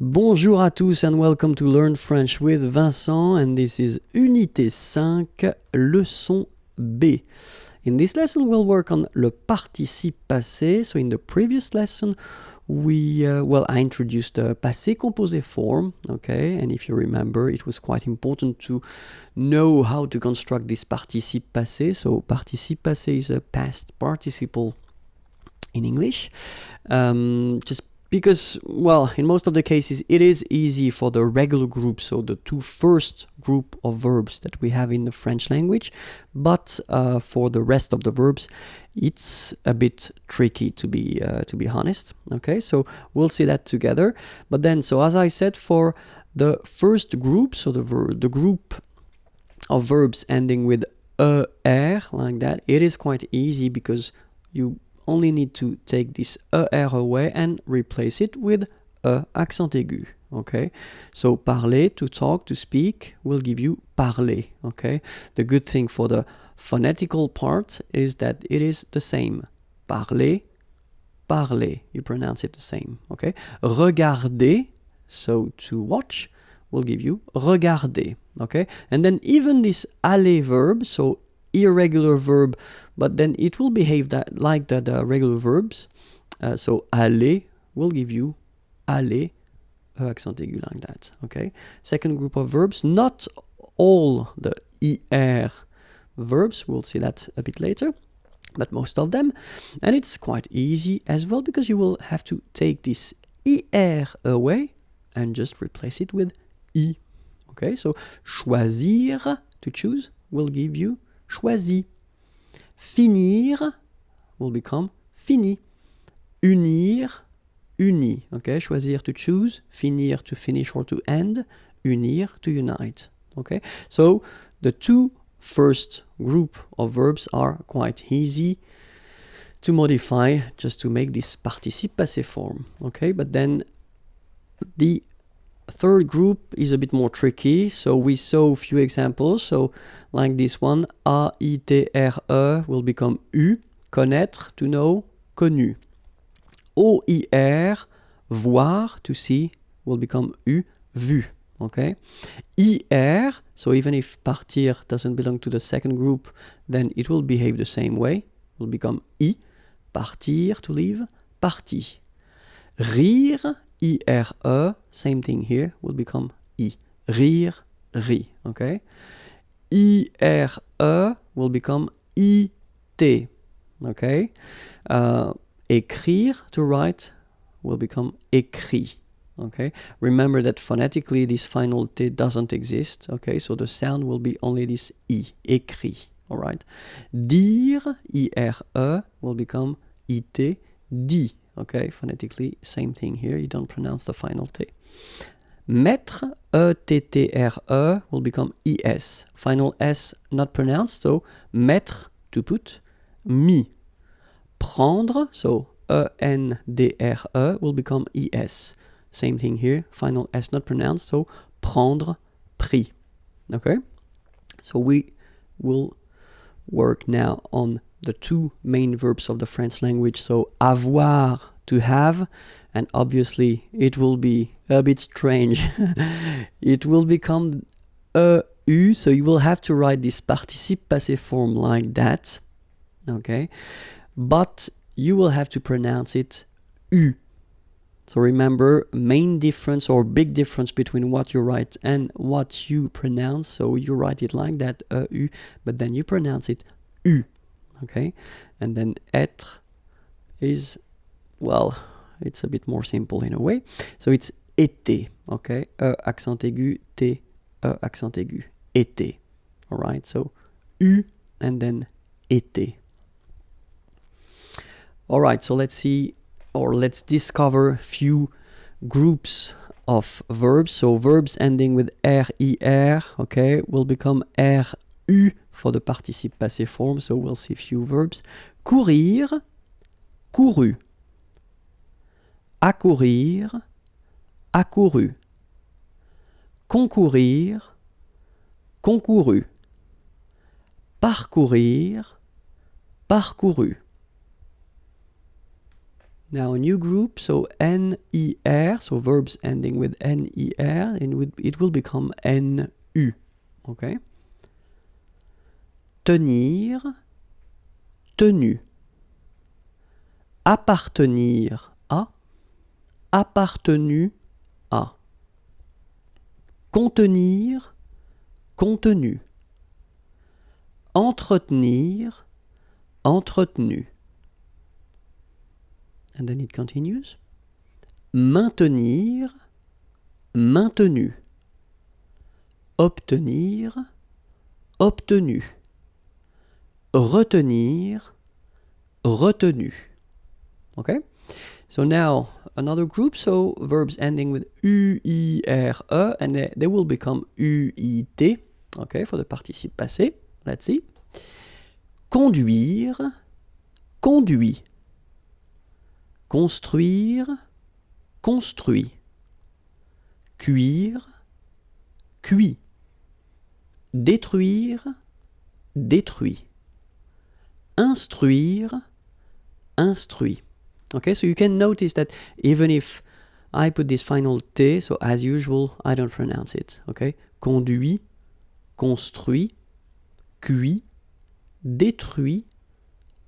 Bonjour à tous and welcome to Learn French with Vincent, and this is Unité 5, leçon B. In this lesson we'll work on le participe passé. So in the previous lesson I introduced the passé composé form, okay, and if you remember it was quite important to know how to construct this participe passé. So participe passé is a past participle in English, just because, well, in most of the cases it is easy for the regular group, so the two first group of verbs that we have in the French language, but for the rest of the verbs it's a bit tricky, to be honest. Okay, so we'll see that together. But then, so as I said, for the first group, so the group of verbs ending with er, like that, it is quite easy because you only need to take this er away and replace it with accent aigu. Okay, so parler, to talk, to speak, will give you parler. Okay, the good thing for the phonetical part is that it is the same. Parler, parler, you pronounce it the same. Okay, regarder, so to watch, will give you regarder. Okay, and then even this aller verb, so irregular verb, but then it will behave like the regular verbs. So aller will give you aller, accent aigu, like that. Okay. Second group of verbs, not all the er verbs, we'll see that a bit later, but most of them, and it's quite easy as well because you will have to take this er away and just replace it with I. Okay, so choisir, to choose, will give you choisi. Finir will become fini. Unir, uni. Okay, choisir, to choose, finir, to finish or to end, unir, to unite. Okay, so the two first group of verbs are quite easy to modify just to make this participe passé form. Okay, but then the third group is a bit more tricky, so we saw a few examples. So like this one, A-I-T-R-E will become U, connaître, to know, connu. O-I-R, voir, to see, will become U, vu. Okay, I-R, so even if partir doesn't belong to the second group, then it will behave the same way, will become I, partir, to leave, parti. Rire, I-R-E, same thing here, will become I. Rire, ri. Okay? I-R-E will become I-T. Okay? Écrire, to write, will become écrit. Okay? Remember that phonetically this final T doesn't exist. Okay? So the sound will be only this I. Écrit. Alright? Dire, I-R-E, will become I-T. Dit. Okay, phonetically, same thing here. You don't pronounce the final T. Mettre, E-T-T-R-E, will become I-S. Final S not pronounced, so mettre, to put, mis. Prendre, so E-N-D-R-E, will become I-S. Same thing here. Final S not pronounced, so prendre, pris. Okay? So we will work now on the two main verbs of the French language. So avoir, to have, and obviously it will be a bit strange. It will become EU, so you will have to write this participe passé form like that. Okay, but you will have to pronounce it U. So remember, main difference or big difference between what you write and what you pronounce. So you write it like that, EU, but then you pronounce it U. Okay, and then être is, well, it's a bit more simple in a way. So it's été. Okay, accent aigu, T, accent aigu, été. All right, so U and then été. All right, so let's see, or let's discover few groups of verbs. So verbs ending with RIR, okay, will become RU for the participe passé form. So we'll see few verbs. Courir, couru. Accourir, accouru. Concourir, concouru. Parcourir, parcouru. Now a new group, so N-E-R, so verbs ending with N-E-R, and it will become N-U, okay? Tenir, tenu. Appartenir à, appartenu à. Contenir, contenu. Entretenir, entretenu. And then it continues. Maintenir, maintenu. Obtenir, obtenu. Retenir, retenu. Okay? So now another group, so verbs ending with U-I-R-E, and they will become U-I-T, okay, for the participe passé. Let's see. Conduire, conduit. Construire, construit. Cuire, cuit. Détruire, détruit. Instruire, instruit. Okay, so you can notice that even if I put this final T, so as usual, I don't pronounce it. Okay, conduit, construit, cuit, détruit,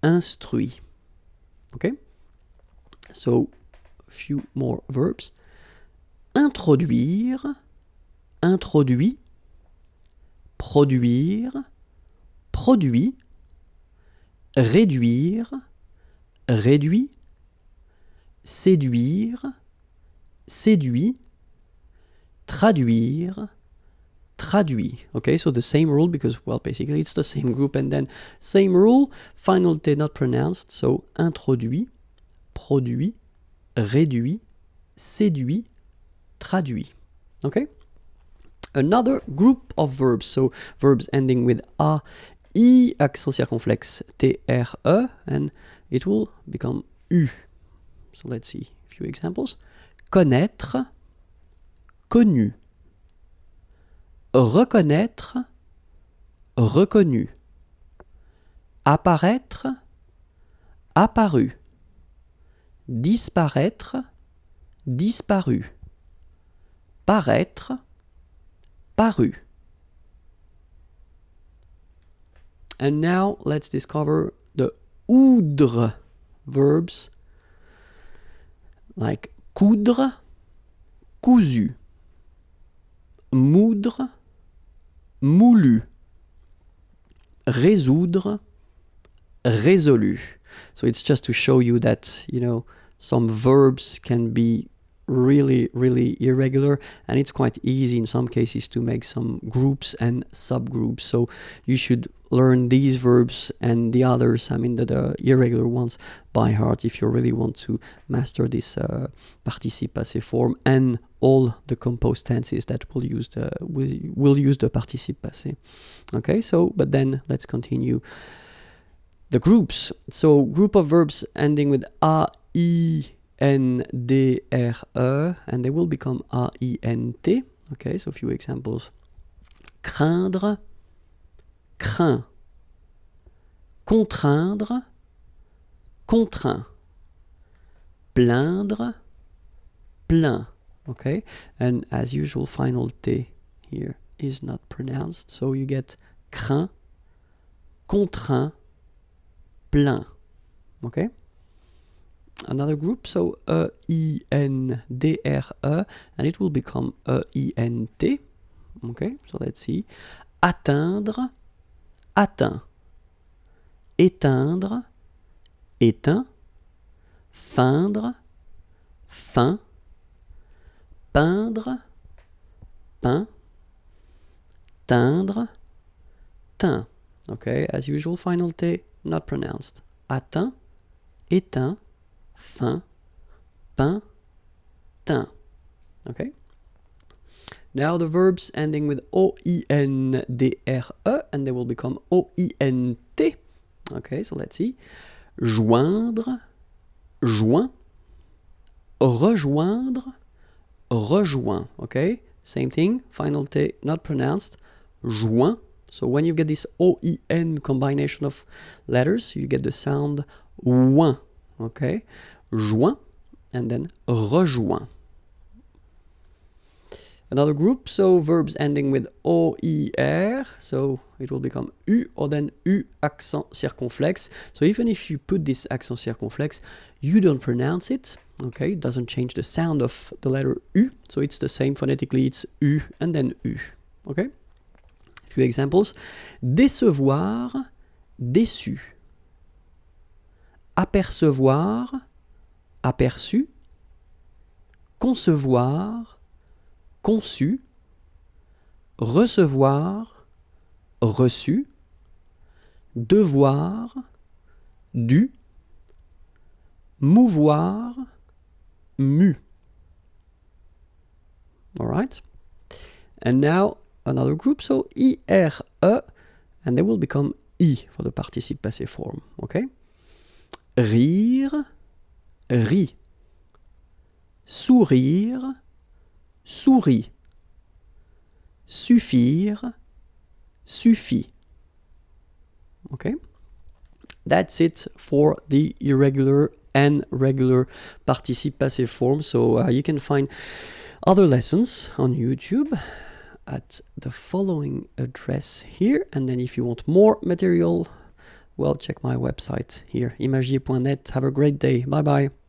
instruit. Okay, so a few more verbs. Introduire, introduit, produire, produit, réduire, réduit, séduire, séduit, traduire, traduit. Okay, so the same rule because, well, basically it's the same group and then same rule, final T not pronounced, so introduit, produit, réduit, séduit, traduit. Okay? Another group of verbs, so verbs ending with A, I, accent circonflexe, T-R-E, and it will become U. So let's see a few examples. Connaître, connu. Reconnaître, reconnu. Apparaître, apparu. Disparaître, disparu. Paraître, paru. And now let's discover the oudre verbs like coudre, cousu, moudre, moulu, résoudre, résolu. So it's just to show you that, you know, some verbs can be really irregular, and it's quite easy in some cases to make some groups and subgroups. So you should learn these verbs and the others, I mean the irregular ones, by heart if you really want to master this participe passé form and all the composed tenses that will use the participe passé. Okay, so but then let's continue the groups. So group of verbs ending with A, I, N, D, R, E, and they will become A, I, N, T. Okay, so a few examples. Craindre, craint. Contraindre, contraint. Plaindre, plaint. Okay, and as usual, final T here is not pronounced, so you get craint, contraint, plaint. Okay. Another group, so E-I-N-D-R-E, and it will become E-I-N-T. Okay, so let's see. Atteindre, atteint. Éteindre, éteint. Feindre, feint. Peindre, peint. Teindre, teint. Okay, as usual, final T not pronounced. Atteint, éteint. Fin, peint, teint. Okay? Now the verbs ending with O-I-N-D-R-E, and they will become O-I-N-T. Okay, so let's see. Joindre, joint. Rejoindre, rejoint. Okay? Same thing. Final T not pronounced. Joint. So when you get this O-I-N combination of letters, you get the sound ouin. Okay, joint, and then rejoint. Another group, so verbs ending with OIR, so it will become U or then U accent circonflexe. So even if you put this accent circonflexe, you don't pronounce it, okay? It doesn't change the sound of the letter U, so it's the same phonetically, it's U and then U, okay? A few examples. Décevoir, déçu. Apercevoir, aperçu. Concevoir, conçu, recevoir, reçu, devoir, dû, mouvoir, mu. All right? And now another group, so IRE, and they will become I for the participe passé form, okay? Rire, rit. Sourire, sourit. Suffire, suffit. Okay? That's it for the irregular and regular participe passé form. So you can find other lessons on YouTube at the following address here. And then if you want more material, well, check my website here, imagier.net. Have a great day. Bye-bye.